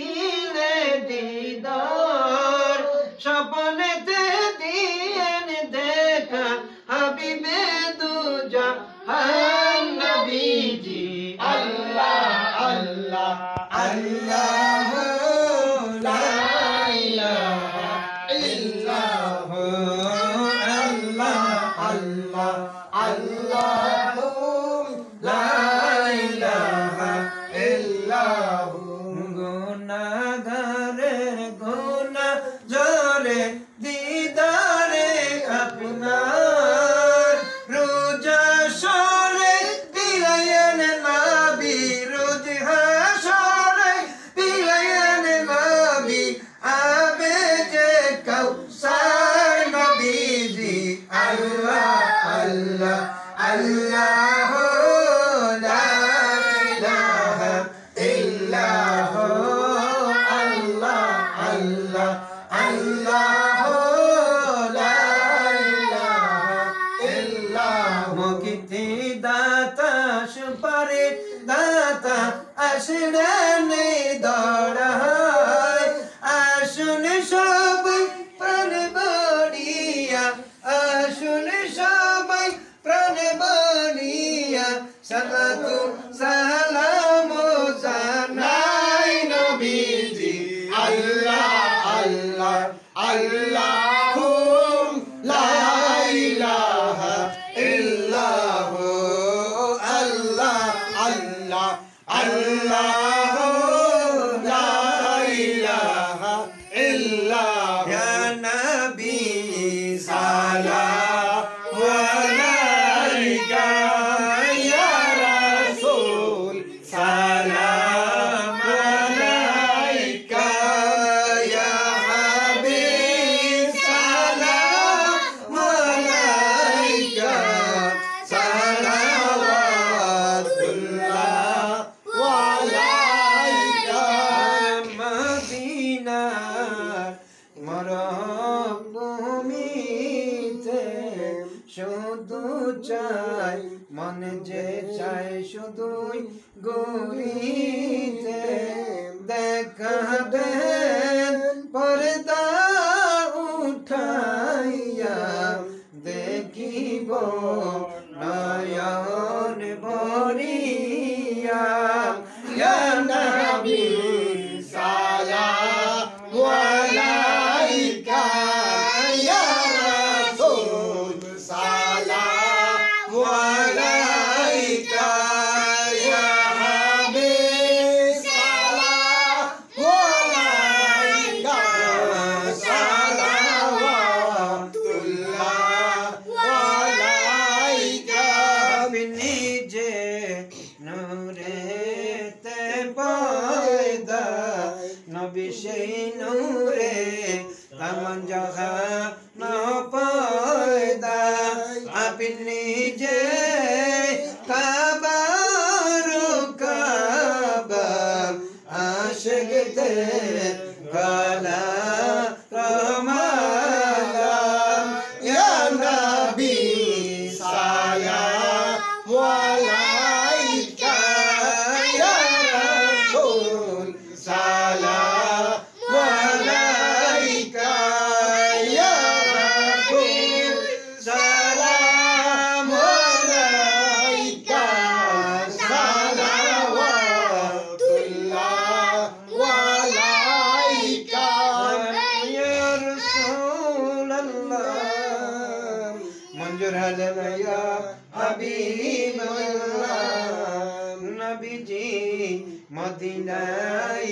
দিলে দিদার স্বপ্নেতে দিয়েন দেখা হাবিবে দুজাহান নবীজি আল্লাহ আল্লাহ আল্লাহ লা ইলাহা ইল্লাল্লাহ আল্লাহ আল্লাহ আল্লাহ লা ইলাহা ইল্লাল্লাহ গুনাহগারের গুনাহ জরে দিদারে আপনার রোজা সরে বিলায়েন নবী রোজ হাসরে বিলায়েন নবী আবে যে কাউসার নবীজি আল্লাহ আল্লাহ আল্লাহ লা ইলাহা ইল্লাল্লাহ আল্লাহ আল্লাহ আল্লাহ লা ইলাহা ইল্লাল্লাহ মুক্তি দাতা সুপারে দাতা আসরেন দরায় আসুন সবাই প্রাণ বড়িয়া আসুন সবাই প্রাণ বড়িয়া সালাতু সালাম জানাই নবীজি আল্লাহ আল্লাহ আল্লাহ লা ইলাহা ইল্লাল্লাহ আল্লাহ আল্লাহ আল্লাহ লা ইলাহা ইল্লাল্লাহ ইয়া নবী সালাম আলাইকা ইয়া রাসূল সালাম আলাইকা ইয়া হাবিব সালাম আলাইকা সালাওয়াতুল্লাহ আলাইকা মদিনার মরুভূমিতে শুধু চাই মন যে চাই শুধুই গরিতে দেখা দেন পর্দা উঠাইয়া দেখিব নয়ন ভরিয়া ইয়া নবী সালাম আলাইকা ইয়া রাসূল সালাম আলাইকা ইয়া হাবিব সালাম আলাইকা সালাওয়াতুল্লাহ আলাইকা আপনি যে নূরেতে পয়দা নবী সেই নূরে তামান জাহান পয়দা আপনি যে কাবার কাবা আশিকতে গলা রমালা ইয়া নবী সালাম আলাইকা ইয়া রাসূল সালাম আলাইকা ইয়া রাসূল সালাম আলাইকা সালাওয়াতুল্লাহ আলাইকা ইয়া রাসূলুল্লাহ মঞ্জুর হাজার ইয়া হাবিবাল্লাহ নবীজি মদিনায়